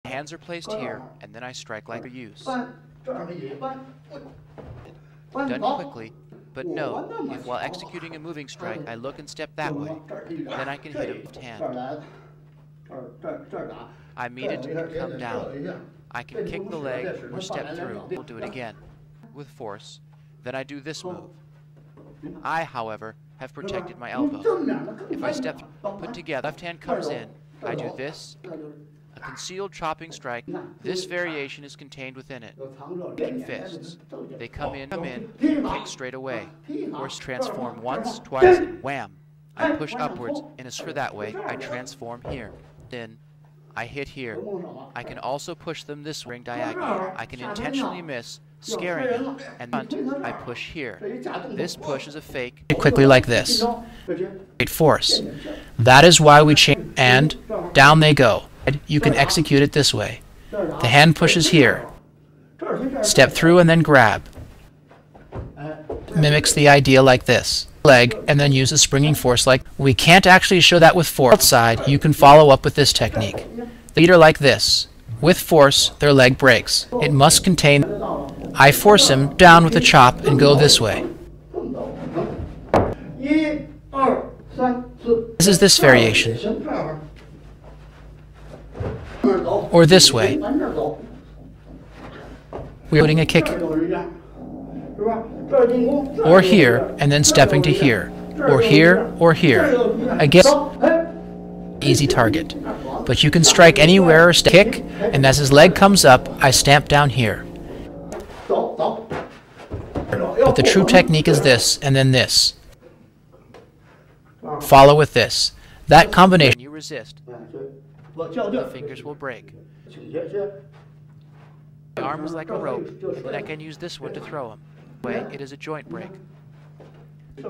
Hands are placed here, and then I strike like a use. Done quickly, but note, if while executing a moving strike I look and step that way, then I can hit him with hand. I meet it and come down. I can kick the leg or step through. We'll do it again with force. Then I do this move. I, however, have protected my elbow. If I step, put together, left hand comes in, I do this, a concealed chopping strike. This variation is contained within it. Kicking fists. They come in, kick straight away. Or transform once, twice, and wham. I push upwards, and as for that way, I transform here. Then, I hit here. I can also push them this ring diagonally. I can intentionally miss, scaring them, and I push here. This push is a fake. Quickly like this. Great force. That is why we change, and down they go. You can execute it this way. The hand pushes here. Step through and then grab. Mimics the idea like this. Leg, and then use a springing force like. We can't actually show that with force. Outside, you can follow up with this technique. Leader like this. With force, their leg breaks. It must contain. I force him down with a chop and go this way. This is this variation. Or this way. We're putting a kick. Or here, and then stepping to here. Or here, or here. Again, easy target. But you can strike anywhere or kick, and as his leg comes up, I stamp down here. But the true technique is this, and then this. Follow with this. That combination, you resist, the fingers will break. My arm is like a rope, and then I can use this one to throw him. It is a joint break.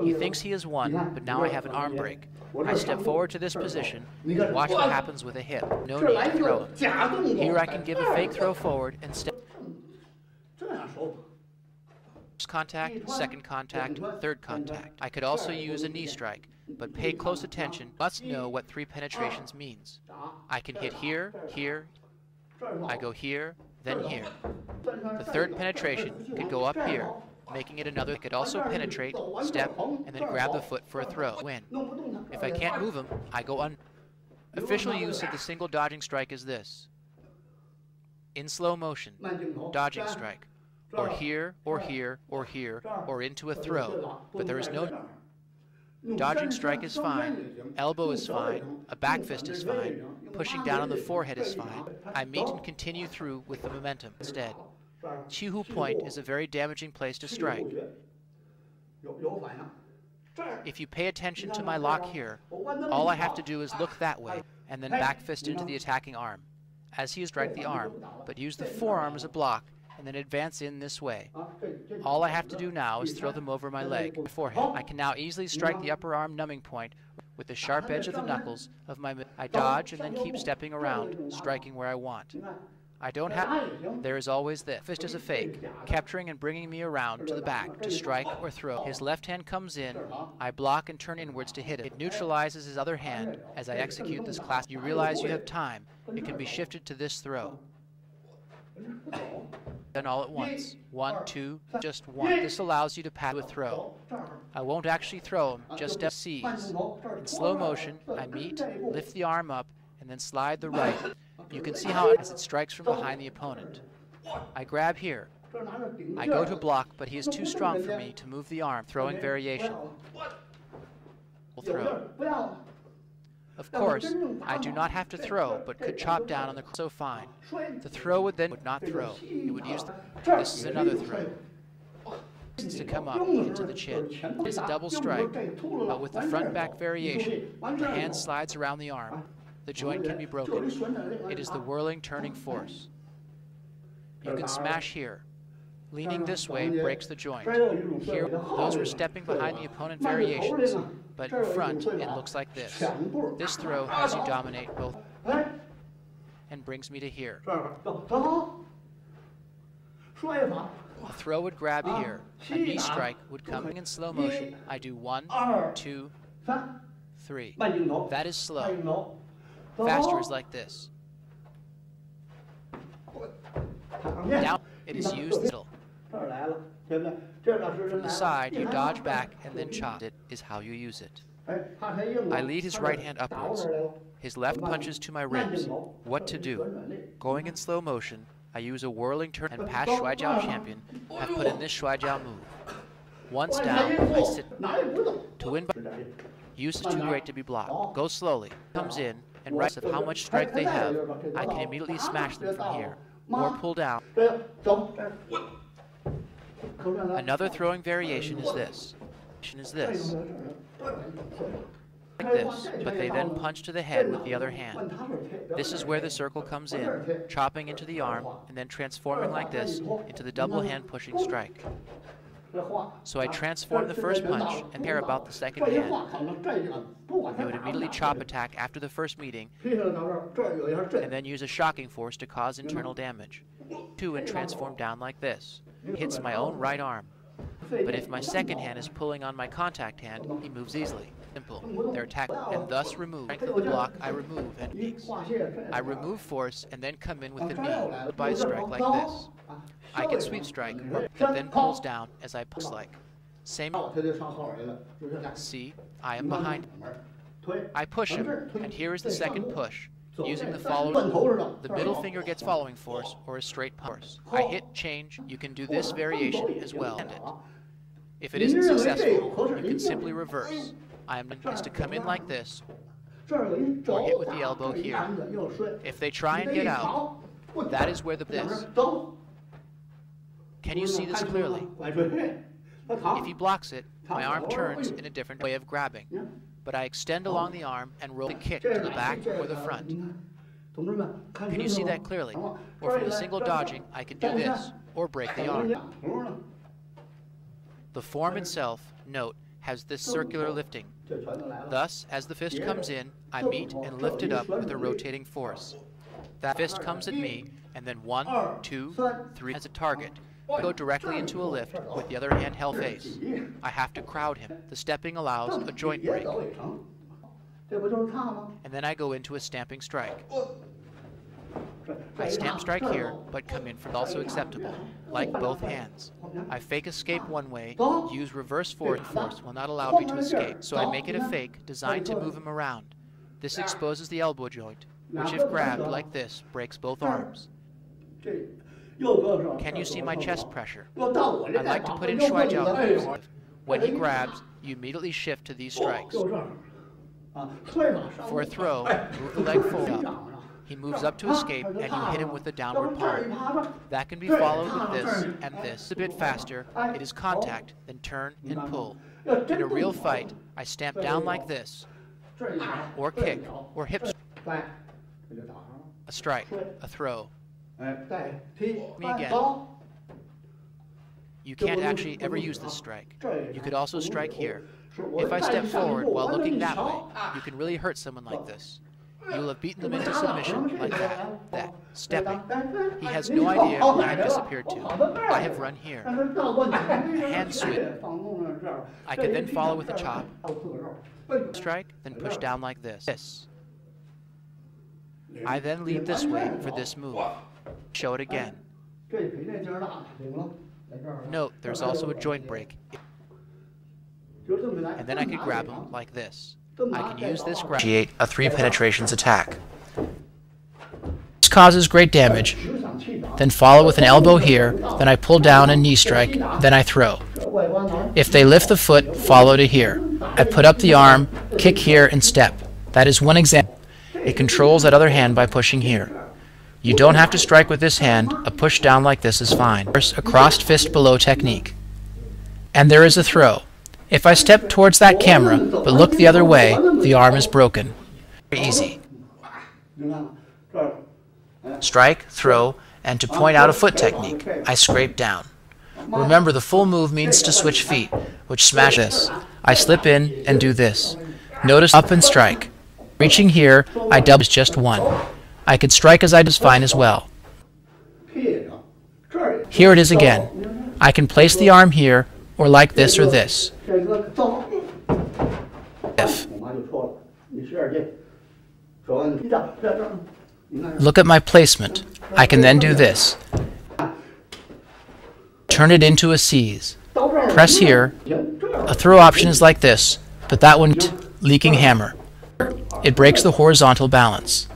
He thinks he has won, but now I have an arm break. I step forward to this position, and watch what happens with a hip. No need to throw him. Here I can give a fake throw forward and step. First contact, second contact, third contact. I could also use a knee strike, but pay close attention. Must know what 3 penetrations means. I can hit here, here. I go here, then here. The third penetration could go up here, making it another. It could also penetrate, step, and then grab the foot for a throw. Win. If I can't move him, I go on. Official use of the single dodging strike is this. In slow motion, dodging strike. Or here, or here, or here, or into a throw. But there is no. Dodging strike is fine, elbow is fine, a back fist is fine, pushing down on the forehead is fine. I meet and continue through with the momentum instead. Chihu point is a very damaging place to strike. If you pay attention to my lock here, all I have to do is look that way, and then back fist into the attacking arm, as he has strike the arm, but use the forearm as a block, and then advance in this way. All I have to do now is throw them over my leg, forehead. I can now easily strike the upper arm numbing point with the sharp edge of the knuckles of my. I dodge and then keep stepping around, striking where I want. I don't have. There is always the fist as a fake, capturing and bringing me around to the back to strike or throw. His left hand comes in, I block and turn inwards to hit it. It neutralizes his other hand as I execute this class. You realize you have time. It can be shifted to this throw. Then all at once. 1, 2, just 1. This allows you to pass a throw. I won't actually throw him, just seize. In slow motion, I meet, lift the arm up, and then slide the right. You can see how as it strikes from behind the opponent. I grab here. I go to block, but he is too strong for me to move the arm, throwing variation. Throw. Of course, I do not have to throw, but could chop down on the so fine. The throw would not throw. It would use this is another throw. To come up into the chin. It is a double strike, but with the front-back variation, the hand slides around the arm. The joint can be broken. It is the whirling, turning force. You can smash here. Leaning this way breaks the joint. Here, those were stepping behind the opponent variations, but in front, it looks like this. This throw has you dominate both and brings me to here. A throw would grab here. A knee strike would come in slow motion. I do 1, 2, 3. That is slow. Faster is like this. Down, it is used middle. From the side, you dodge back and then chop. It is how you use it. I lead his right hand upwards. His left punches to my ribs. What to do? Going in slow motion, I use a whirling turn and past Shuaijiao champion have put in this Shuaijiao move. Once down, I sit. To win by use is too great to be blocked. Go slowly. Comes in, and regardless of how much strength they have, I can immediately smash them from here, or pull down. Another throwing variation is this. Like this, but they then punch to the head with the other hand. This is where the circle comes in, chopping into the arm, and then transforming like this into the double hand pushing strike. So I transform the first punch and care about the second hand. They would immediately chop attack after the first meeting, and then use a shocking force to cause internal damage. Two and transform down like this. Hits my own right arm. But if my second hand is pulling on my contact hand, he moves easily. Simple. Their attack and thus remove strength of the block I remove and peaks. I remove force and then come in with the knee by a strike like this. I can sweep strike that then pulls down as I push like. Same. See, I am behind him. I push him, and here is the second push. Using the following, the middle finger gets following force or a straight force. I hit change. You can do this variation as well. If it isn't successful, you can simply reverse. I am is to come in like this, or hit with the elbow here. If they try and get out, that is where this. Can you see this clearly? If he blocks it, my arm turns in a different way of grabbing. But I extend along the arm and roll the kick to the back or the front. Can you see that clearly? Or from the single dodging, I can do this, or break the arm. The form itself, note, has this circular lifting. Thus, as the fist comes in, I meet and lift it up with a rotating force. That fist comes at me, and then 1, 2, 3 as a target. I go directly into a lift with the other hand held face. I have to crowd him. The stepping allows a joint break. And then I go into a stamping strike. I stamp strike here, but come in for also acceptable, like both hands. I fake escape one way, use reverse forward force will not allow me to escape, so I make it a fake designed to move him around. This exposes the elbow joint, which if grabbed like this, breaks both arms. Can you see my chest pressure? I like to put in Shuaijiao moves. When he grabs, you immediately shift to these strikes. For a throw, move the leg forward up. He moves up to escape, and you hit him with the downward palm. That can be followed with this and this. A bit faster, it is contact, then turn and pull. In a real fight, I stamp down like this, or kick, or hip strike. A strike, a throw. Me again. You can't actually ever use this strike. You could also strike here. If I step forward while looking that way, you can really hurt someone like this. You will have beaten them into submission like that. Stepping. He has no idea where I have disappeared to. I have run here. Hand sweep. I can then follow with a chop. Strike, then push down like this. I then lead this way for this move. Show it again. Note, there's also a joint break. And then I could grab him like this. I can use this grab to initiate a 3 penetrations attack. This causes great damage. Then follow with an elbow here, then I pull down a knee strike, then I throw. If they lift the foot, follow to here. I put up the arm, kick here, and step. That is one example. It controls that other hand by pushing here. You don't have to strike with this hand, a push down like this is fine. A crossed fist below technique. And there is a throw. If I step towards that camera, but look the other way, the arm is broken. Very easy. Strike, throw, and to point out a foot technique, I scrape down. Remember, the full move means to switch feet, which smash this. I slip in and do this. Notice up and strike. Reaching here, I double is just one. I could strike as I was fine as well. Here it is again. I can place the arm here, or like this or this. If. Look at my placement. I can then do this. turn it into a seize. Press here. A throw option is like this, but that one, leaking hammer. It breaks the horizontal balance.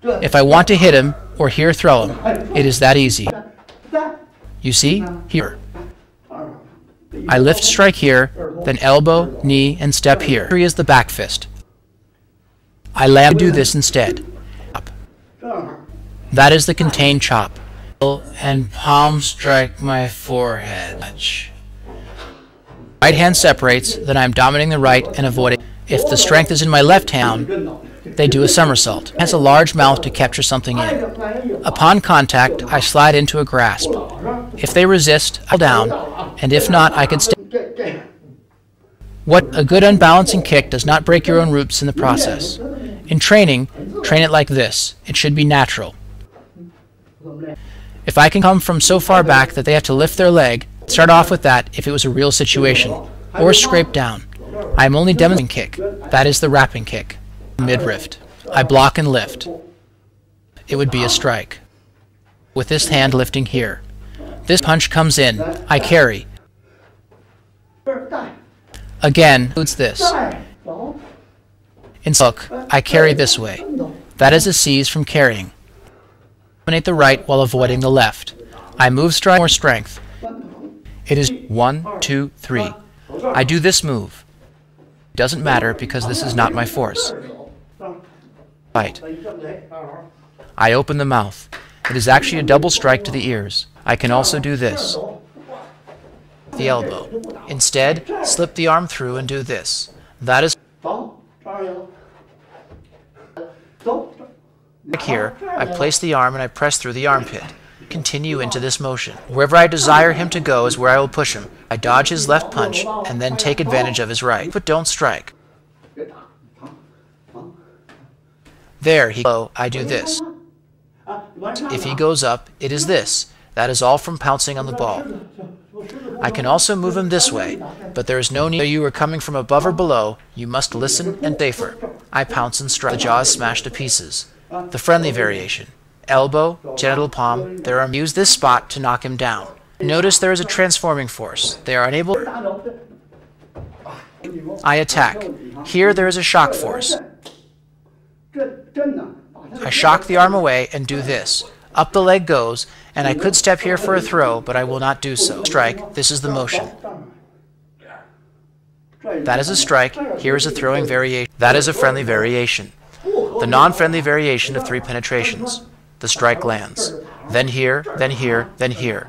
If I want to hit him, or here throw him, it is that easy. You see? Here. I lift strike here, then elbow, knee, and step here. Here is the back fist. I land do this instead. That is the contained chop. And palm strike my forehead. Right hand separates, then I am dominating the right and avoiding. If the strength is in my left hand, they do a somersault. It has a large mouth to capture something in. Upon contact, I slide into a grasp. If they resist, I'll down, and if not, I can stay. What a good unbalancing kick does not break your own roots in the process. In training, train it like this. It should be natural. If I can come from so far back that they have to lift their leg, start off with that if it was a real situation, or scrape down. I am only demonstrating kick. That is the wrapping kick. Mid-rift. I block and lift. It would be a strike. With this hand lifting here. This punch comes in. I carry. Again, includes this. In hook, I carry this way. That is a seize from carrying. Dominate the right while avoiding the left. I move strike more strength. It is 1, 2, 3. I do this move. It doesn't matter because this is not my force. Right. I open the mouth. It is actually a double strike to the ears. I can also do this. The elbow. Instead, slip the arm through and do this. That is here. I place the arm and I press through the armpit. Continue into this motion. Wherever I desire him to go is where I will push him. I dodge his left punch and then take advantage of his right, but don't strike. There he goes. I do this. If he goes up, it is this. That is all from pouncing on the ball. I can also move him this way, but there is no need. Whether you are coming from above or below, you must listen and safer. I pounce and strike. The jaw is smashed to pieces. The friendly variation. Elbow, genital palm, there are use this spot to knock him down. Notice there is a transforming force. They are unable. I attack. Here there is a shock force. I shock the arm away and do this. Up the leg goes, and I could step here for a throw, but I will not do so. Strike, this is the motion. That is a strike, here is a throwing variation. That is a friendly variation. The non-friendly variation of 3 penetrations. The strike lands. Then here, then here, then here.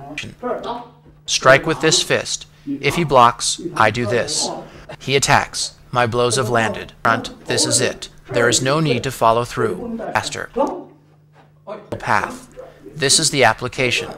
Strike with this fist. If he blocks, I do this. He attacks. My blows have landed. Front, this is it. There is no need to follow through. Faster. Path. This is the application.